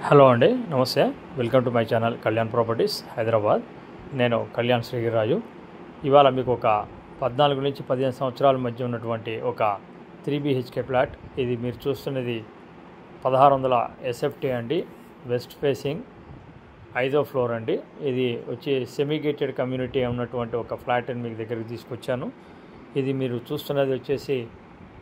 Hello అండి, నమస్తే. Welcome to my channel Kalyan properties Hyderabad. నేను కళ్యాణ్ శ్రీగిరిరాజు. ఇవాళ మీకు ఒక 14 నుంచి 15 సంవత్సరాల మధ్య ఉన్నటువంటి ఒక 3 BHK ఫ్లాట్. ఇది మీరు చూస్తున్నది 1600 SFT అండి. వెస్ట్ ఫేసింగ్ 5వ ఫ్లోర్ అండి. ఇది వచ్చి సెమీ గేటెడ్ కమ్యూనిటీ ఉన్నటువంటి ఒక ఫ్లాట్ అని మీకు దగ్గరికి తీసుకొచ్చాను. ఇది మీరు చూస్తున్నది వచ్చేసి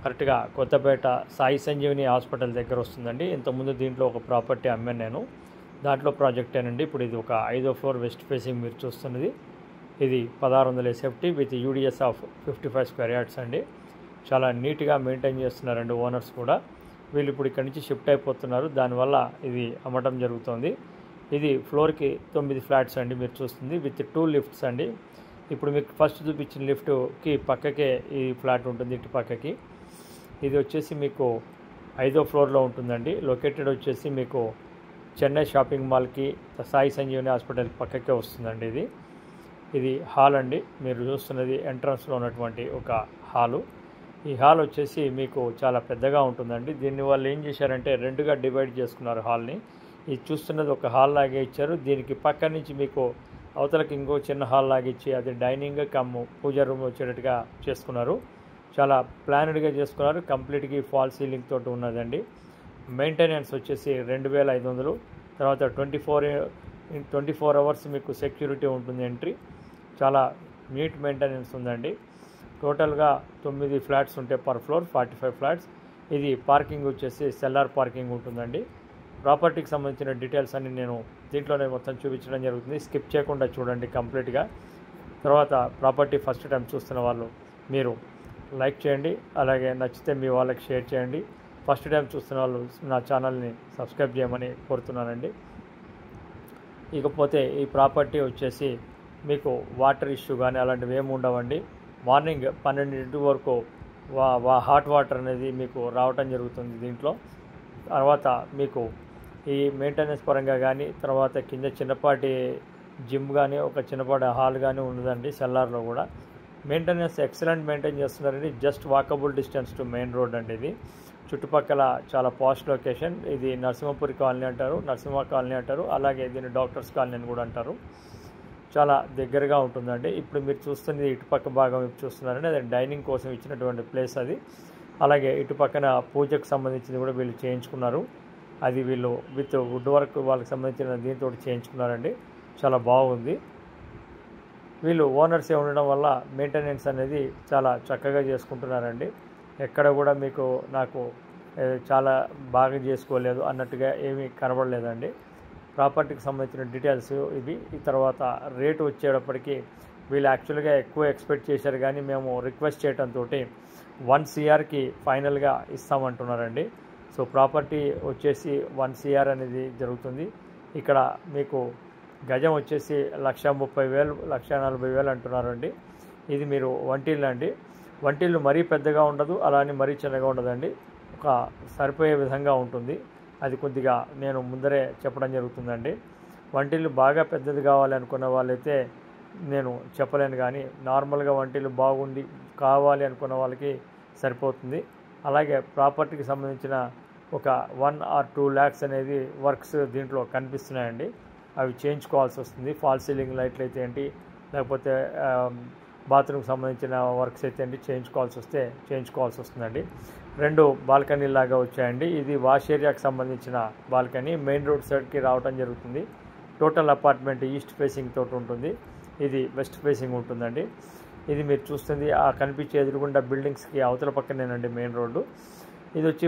కరెక్ట్గా కొత్తపేట సాయి సంజీవని హాస్పిటల్ దగ్గర వస్తుందండి. ఇంతకుముందు దీంట్లో ఒక ప్రాపర్టీ అమ్మాను నేను, దాంట్లో ప్రాజెక్టేనండి. ఇప్పుడు ఇది ఒక 5వ ఫ్లోర్ వెస్ట్ ఫేసింగ్ మీరు చూస్తున్నది. ఇది 1600 SFT with UDS of 55 square yards అండి. చాలా నీట్గా మెయింటైన్ చేస్తున్నారండి ఓనర్స్ కూడా. వీళ్ళు ఇప్పుడు ఇక్కడి నుంచి షిఫ్ట్ అయిపోతున్నారు, దానివల్ల ఇది అమ్మటం జరుగుతుంది. ఇది ఫ్లోర్కి 9 ఫ్లాట్స్ అండి మీరు చూస్తుంది, విత్ 2 లిఫ్ట్స్ అండి. ఇప్పుడు మీకు ఫస్ట్ చూపించిన లిఫ్ట్కి పక్కకే ఈ ఫ్లాట్ ఉంటుంది, ఇటు పక్కకి. ఇది వచ్చేసి మీకు 5వ ఫ్లోర్లో ఉంటుందండి. లొకేటెడ్ వచ్చేసి మీకు చెన్నై షాపింగ్ మాల్కి సాయి సంజీవని హాస్పిటల్ పక్కకే వస్తుందండి. ఇది హాల్ అండి. మీరు చూస్తున్నది ఎంట్రన్స్లో ఉన్నటువంటి ఒక హాలు. ఈ హాల్ వచ్చేసి మీకు చాలా పెద్దగా ఉంటుందండి. దీన్ని వాళ్ళు ఏం చేశారంటే రెండుగా డివైడ్ చేసుకున్నారు హాల్ని. ఇది చూస్తున్నది ఒక హాల్ లాగే ఇచ్చారు. దీనికి పక్క నుంచి మీకు అవతలకి ఇంకో చిన్న హాల్ లాగా ఇచ్చి అది డైనింగ్ కమ్ పూజా రూమ్ వచ్చేటట్టుగా చేసుకున్నారు. చాలా ప్లానెడ్గా చేసుకున్నారు. కంప్లీట్గా ఫాల్ సీలింగ్ తోటి ఉన్నదండి. మెయింటెనెన్స్ వచ్చేసి 2500. తర్వాత 24 అవర్స్ మీకు సెక్యూరిటీ ఉంటుంది ఎంట్రీ. చాలా నీట్ మెయింటెనెన్స్ ఉందండి. టోటల్గా 9 ఫ్లాట్స్ ఉంటాయి పర్ ఫ్లోర్, 45 ఫ్లాట్స్. ఇది పార్కింగ్ వచ్చేసి సెల్లార్ పార్కింగ్ ఉంటుందండి. ప్రాపర్టీకి సంబంధించిన డీటెయిల్స్ అన్ని నేను దీంట్లోనే మొత్తం చూపించడం జరుగుతుంది. స్కిప్ చేయకుండా చూడండి కంప్లీట్గా. తర్వాత ప్రాపర్టీ ఫస్ట్ టైం చూస్తున్న వాళ్ళు మీరు లైక్ చేయండి, అలాగే నచ్చితే మీ వాళ్ళకి షేర్ చేయండి. ఫస్ట్ టైం చూస్తున్న వాళ్ళు నా ఛానల్ని సబ్స్క్రైబ్ చేయమని కోరుతున్నానండి. ఇకపోతే ఈ ప్రాపర్టీ వచ్చేసి మీకు వాటర్ ఇష్యూ కానీ అలాంటివి ఏమి ఉండవండి. మార్నింగ్ 12 వరకు హాట్ వాటర్ అనేది మీకు రావటం జరుగుతుంది దీంట్లో. తర్వాత మీకు ఈ మెయింటెనెన్స్ పరంగా కానీ, తర్వాత కింద చిన్నపాటి జిమ్ కానీ ఒక చిన్నపాటి హాల్ కానీ ఉండదండి. సెల్లార్లో కూడా మెయింటెనెన్స్ ఎక్సలెంట్ మెయింటైన్ చేస్తున్నారండి. Just walkable distance to main road అండి. ఇది చుట్టుపక్కల చాలా పాస్ట్ లొకేషన్. ఇది నరసింహపురి కాలనీ అంటారు, నరసింహ కాలనీ అంటారు, అలాగే దీన్ని డాక్టర్స్ కాలనీ అని కూడా అంటారు. చాలా దగ్గరగా ఉంటుందండి. ఇప్పుడు మీరు చూస్తుంది ఇటుపక్క భాగం చూస్తున్నారండి, అది డైనింగ్ కోసం ఇచ్చినటువంటి ప్లేస్ అది. అలాగే ఇటు పక్కన పూజకు సంబంధించింది కూడా వీళ్ళు చేయించుకున్నారు. అది వీళ్ళు విత్ వుడ్ వర్క్ వాళ్ళకి సంబంధించిన దీంతో చేయించుకున్నారండి. చాలా బాగుంది. వీళ్ళు ఓనర్సే ఉండడం వల్ల మెయింటెనెన్స్ అనేది చాలా చక్కగా చేసుకుంటున్నారండి. ఎక్కడ కూడా మీకు నాకు చాలా బాగా చేసుకోలేదు అన్నట్టుగా ఏమీ కనబడలేదండి. ప్రాపర్టీకి సంబంధించిన డీటెయిల్స్ ఇవి. ఈ తర్వాత రేటు వచ్చేటప్పటికి వీళ్ళు యాక్చువల్గా ఎక్కువ ఎక్స్పెక్ట్ చేశారు, కానీ మేము రిక్వెస్ట్ చేయడంతో 1 CRకి ఫైనల్గా ఇస్తామంటున్నారండి. సో ప్రాపర్టీ వచ్చేసి 1 CR అనేది జరుగుతుంది. ఇక్కడ మీకు గజం వచ్చేసి 1,30,000 1,40,000 అంటున్నారండి. ఇది మీరు వంటిల్లు అండి. వంటిల్లు మరీ పెద్దగా ఉండదు, అలానే మరీ చిన్నగా ఉండదండి. ఒక సరిపోయే విధంగా ఉంటుంది. అది కొద్దిగా నేను ముందరే చెప్పడం జరుగుతుందండి. వంటిల్లు బాగా పెద్దది కావాలి అనుకున్న వాళ్ళైతే నేను చెప్పలేను, కానీ నార్మల్గా వంటిల్లు బాగుండి కావాలి అనుకున్న వాళ్ళకి సరిపోతుంది. అలాగే ప్రాపర్టీకి సంబంధించిన ఒక 1 or 2 lakhs అనేది వర్క్స్ దీంట్లో కనిపిస్తున్నాయండి. అవి చేయించుకోవాల్సి వస్తుంది. ఫాల్ సీలింగ్ లైట్లు అయితే ఏంటి, లేకపోతే బాత్రూమ్కి సంబంధించిన వర్క్స్ అయితే ఏంటి చేయించుకోవాల్సి వస్తుందండి. 2 బాల్కనీ లాగా వచ్చాయండి. ఇది వాష్ ఏరియాకి సంబంధించిన బాల్కనీ, మెయిన్ రోడ్ సైడ్కి రావడం జరుగుతుంది. టోటల్ అపార్ట్మెంట్ ఈస్ట్ ఫేసింగ్ తోటి ఉంటుంది. ఇది వెస్ట్ ఫేసింగ్ ఉంటుందండి. ఇది మీరు చూస్తుంది ఆ కనిపించే ఎదురుగుండా బిల్డింగ్స్కి అవతల పక్కనేనండి మెయిన్ రోడ్డు. ఇది వచ్చి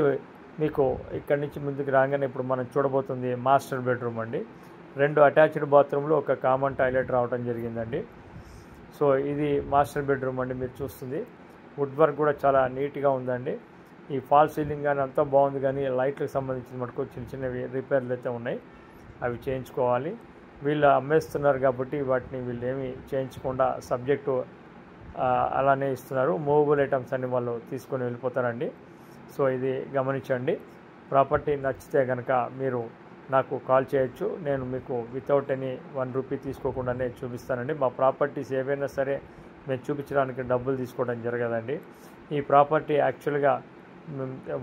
మీకు ఇక్కడి నుంచి ముందుకు రాగానే ఇప్పుడు మనం చూడబోతుంది మాస్టర్ బెడ్రూమ్ అండి. 2 అటాచ్డ్ బాత్రూమ్లు, ఒక కామన్ టాయిలెట్ రావడం జరిగిందండి. సో ఇది మాస్టర్ బెడ్రూమ్ అండి మీరు చూస్తుంది. వుడ్ వర్క్ కూడా చాలా నీట్గా ఉందండి. ఈ ఫాల్ సీలింగ్ కానీ అంతా బాగుంది, కానీ లైట్లకు సంబంధించిన మటుకు చిన్నవి రిపేర్లు అయితే ఉన్నాయి, అవి చేయించుకోవాలి. వీళ్ళు అమ్మేస్తున్నారు కాబట్టి వాటిని వీళ్ళు ఏమీ చేయించకుండా సబ్జెక్టు అలానే ఇస్తున్నారు. మూవబుల్ ఐటమ్స్ అన్ని వాళ్ళు తీసుకొని వెళ్ళిపోతారండి. సో ఇది గమనించండి. ప్రాపర్టీ నచ్చితే కనుక మీరు నాకు కాల్ చేయొచ్చు. నేను మీకు వితౌట్ ఎనీ 1 రూపీ తీసుకోకుండానే చూపిస్తానండి. మా ప్రాపర్టీస్ ఏవైనా సరే మేము చూపించడానికి డబ్బులు తీసుకోవడం జరగదండి. ఈ ప్రాపర్టీ యాక్చువల్గా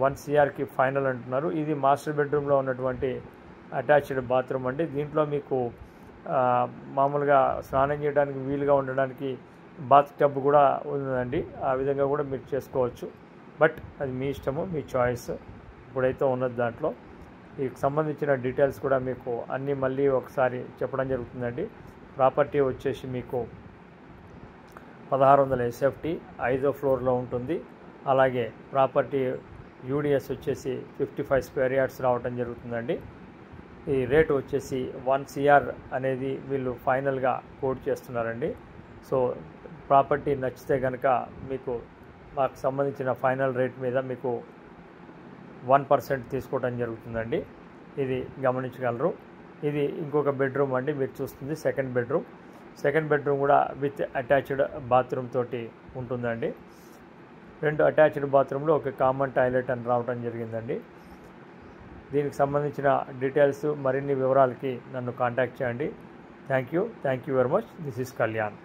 1 CRకి ఫైనల్ అంటున్నారు. ఇది మాస్టర్ బెడ్రూమ్లో ఉన్నటువంటి అటాచ్డ్ బాత్రూమ్ అండి. దీంట్లో మీకు మామూలుగా స్నానం చేయడానికి వీలుగా ఉండడానికి బాత్ టబ్ కూడా ఉందండి. ఆ విధంగా కూడా మీరు చేసుకోవచ్చు. బట్ అది మీ ఇష్టము, మీ చాయిస్. ఇప్పుడైతే ఉన్నది దాంట్లో వీటికి సంబంధించిన డీటెయిల్స్ కూడా మీకు అన్నీ మళ్ళీ ఒకసారి చెప్పడం జరుగుతుందండి. ప్రాపర్టీ వచ్చేసి మీకు 1600 SFT 5వ ఫ్లోర్లో ఉంటుంది. అలాగే ప్రాపర్టీ యూడిఎస్ వచ్చేసి 55 స్క్వేర్ యార్డ్స్ రావడం జరుగుతుందండి. ఈ రేటు వచ్చేసి 1 CR అనేది వీళ్ళు ఫైనల్గా కోట్ చేస్తున్నారండి. సో ప్రాపర్టీ నచ్చితే కనుక మీకు మాకు సంబంధించిన ఫైనల్ రేట్ మీద మీకు 1% తీసుకోవడం జరుగుతుందండి. ఇది గమనించగలరు. ఇది ఇంకొక బెడ్రూమ్ అండి. మీరు చూస్తుంది సెకండ్ బెడ్రూమ్ కూడా విత్ అటాచ్డ్ బాత్రూమ్ తోటి ఉంటుందండి. 2 అటాచ్డ్ బాత్రూమ్లు, ఒక కామన్ టాయిలెట్ అని రావడం జరిగిందండి. దీనికి సంబంధించిన డీటెయిల్స్ మరిన్ని వివరాలకి నన్ను కాంటాక్ట్ చేయండి. Thank you very much. This is Kalyan.